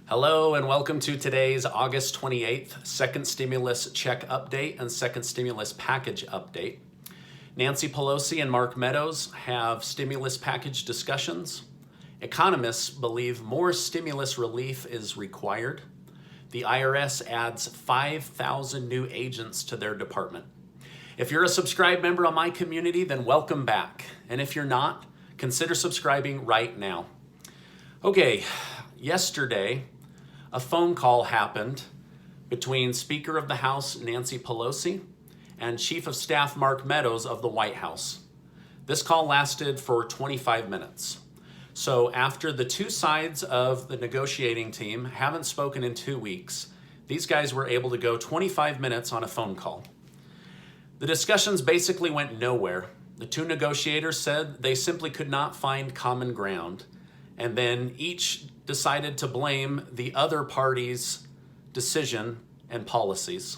Hello and welcome to today's August 28th second stimulus check update and second stimulus package update. Nancy Pelosi and Mark Meadows have stimulus package discussions. Economists believe more stimulus relief is required. The IRS adds 5,000 new agents to their department. If you're a subscribed member on my community, then welcome back. And if you're not, consider subscribing right now. Okay, yesterday, a phone call happened between Speaker of the House Nancy Pelosi and Chief of Staff Mark Meadows of the White House. This call lasted for 25 minutes. So after the two sides of the negotiating team haven't spoken in 2 weeks, these guys were able to go 25 minutes on a phone call. The discussions basically went nowhere. The two negotiators said they simply could not find common ground, and then each decided to blame the other party's decision and policies.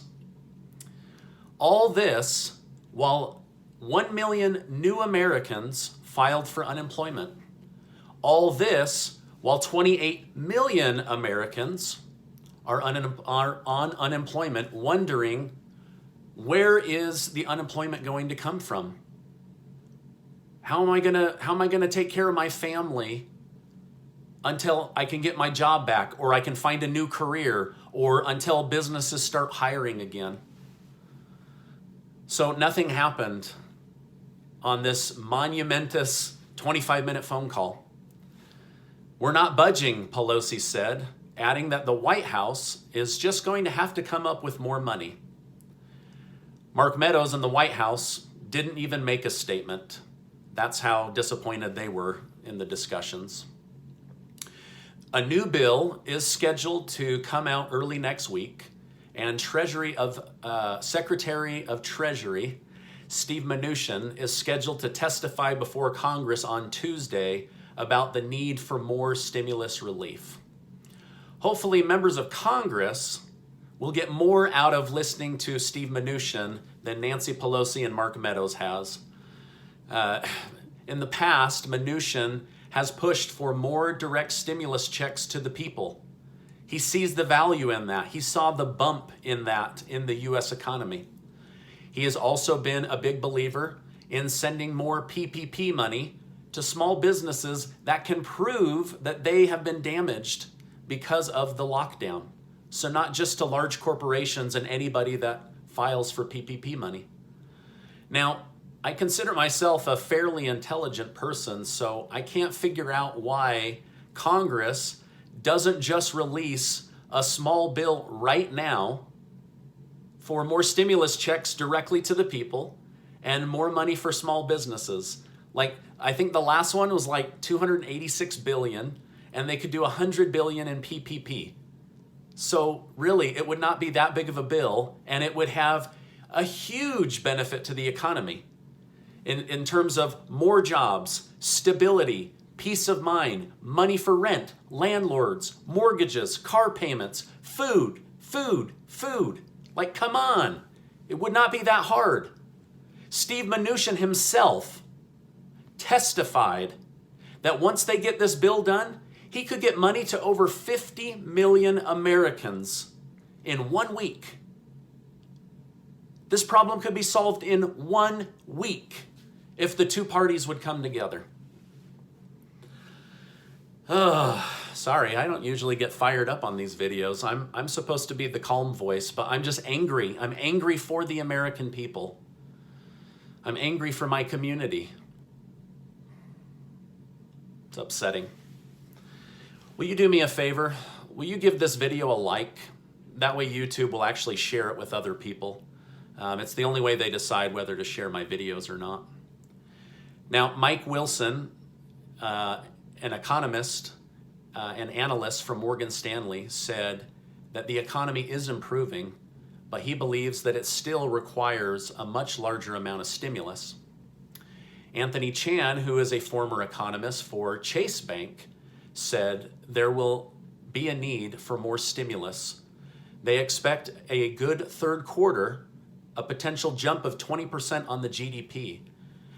All this while 1 million new Americans filed for unemployment. All this while 28 million Americans are on unemployment, wondering, where is the unemployment going to come from? How am I gonna take care of my family until I can get my job back, or I can find a new career, or until businesses start hiring again? So nothing happened on this monumentous 25-minute phone call. We're not budging, Pelosi said, adding that the White House is just going to have to come up with more money. Mark Meadows and the White House didn't even make a statement. That's how disappointed they were in the discussions. A new bill is scheduled to come out early next week, and Secretary of Treasury Steve Mnuchin is scheduled to testify before Congress on Tuesday about the need for more stimulus relief. Hopefully, members of Congress will get more out of listening to Steve Mnuchin than Nancy Pelosi and Mark Meadows has. In the past, Mnuchin has pushed for more direct stimulus checks to the people. He sees the value in that. He saw the bump in that in the U.S. economy. He has also been a big believer in sending more PPP money to small businesses that can prove that they have been damaged because of the lockdown. So not just to large corporations and anybody that files for PPP money. Now, I consider myself a fairly intelligent person, so I can't figure out why Congress doesn't just release a small bill right now for more stimulus checks directly to the people and more money for small businesses. Like, I think the last one was like $286 billion, and they could do $100 billion in PPP. So really, it would not be that big of a bill, and it would have a huge benefit to the economy in terms of more jobs, stability, peace of mind, money for rent, landlords, mortgages, car payments, food. Like, come on. It would not be that hard. Steve Mnuchin himself testified that once they get this bill done, he could get money to over 50 million Americans in 1 week. This problem could be solved in 1 week if the two parties would come together. Sorry, I don't usually get fired up on these videos. I'm supposed to be the calm voice, but I'm just angry. I'm angry for the American people. I'm angry for my community. It's upsetting. Will you do me a favor? Will you give this video a like? That way YouTube will actually share it with other people. It's the only way they decide whether to share my videos or not. Now, Mike Wilson, an economist and analyst from Morgan Stanley, said that the economy is improving, but he believes that it still requires a much larger amount of stimulus. Anthony Chan, who is a former economist for Chase Bank, said there will be a need for more stimulus. They expect a good third quarter, a potential jump of 20% on the GDP.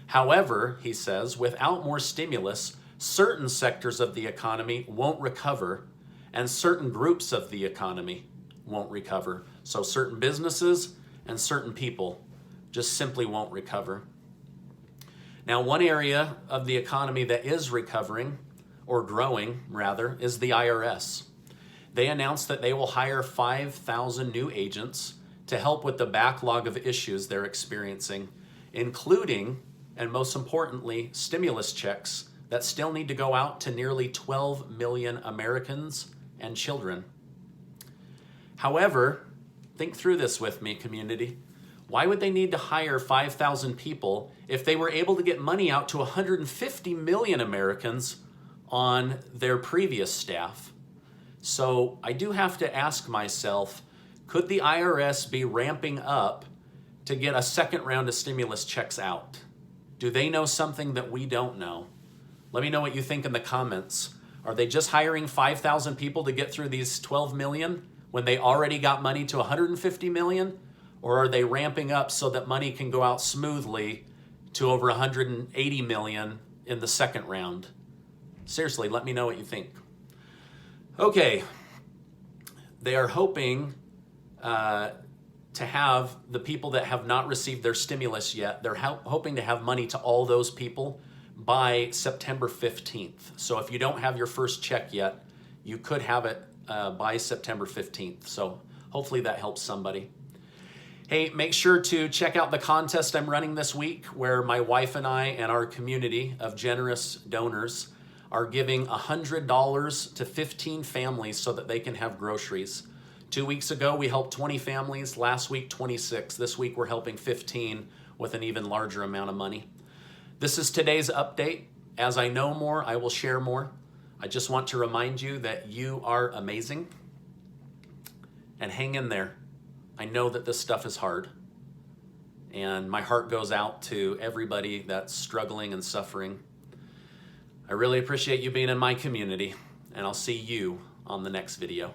However, he says, without more stimulus, certain sectors of the economy won't recover, and certain groups of the economy won't recover. So certain businesses and certain people just simply won't recover. Now, one area of the economy that is recovering, or growing rather, is the IRS. They announced that they will hire 5,000 new agents to help with the backlog of issues they're experiencing, including, and most importantly, stimulus checks that still need to go out to nearly 12 million Americans and children. However, think through this with me, community. Why would they need to hire 5,000 people if they were able to get money out to 150 million Americans on their previous staff? So I do have to ask myself, could the IRS be ramping up to get a second round of stimulus checks out? Do they know something that we don't know? Let me know what you think in the comments. Are they just hiring 5,000 people to get through these 12 million when they already got money to 150 million? Or are they ramping up so that money can go out smoothly to over 180 million in the second round? Seriously, let me know what you think. Okay, they are hoping to have the people that have not received their stimulus yet, they're hoping to have money to all those people by September 15th. So if you don't have your first check yet, you could have it by September 15th. So hopefully that helps somebody. Hey, make sure to check out the contest I'm running this week, where my wife and I and our community of generous donors are giving $100 to 15 families so that they can have groceries. 2 weeks ago, we helped 20 families. Last week, 26. This week, we're helping 15 with an even larger amount of money. This is today's update. As I know more, I will share more. I just want to remind you that you are amazing. And hang in there. I know that this stuff is hard. And my heart goes out to everybody that's struggling and suffering. I really appreciate you being in my community, and I'll see you on the next video.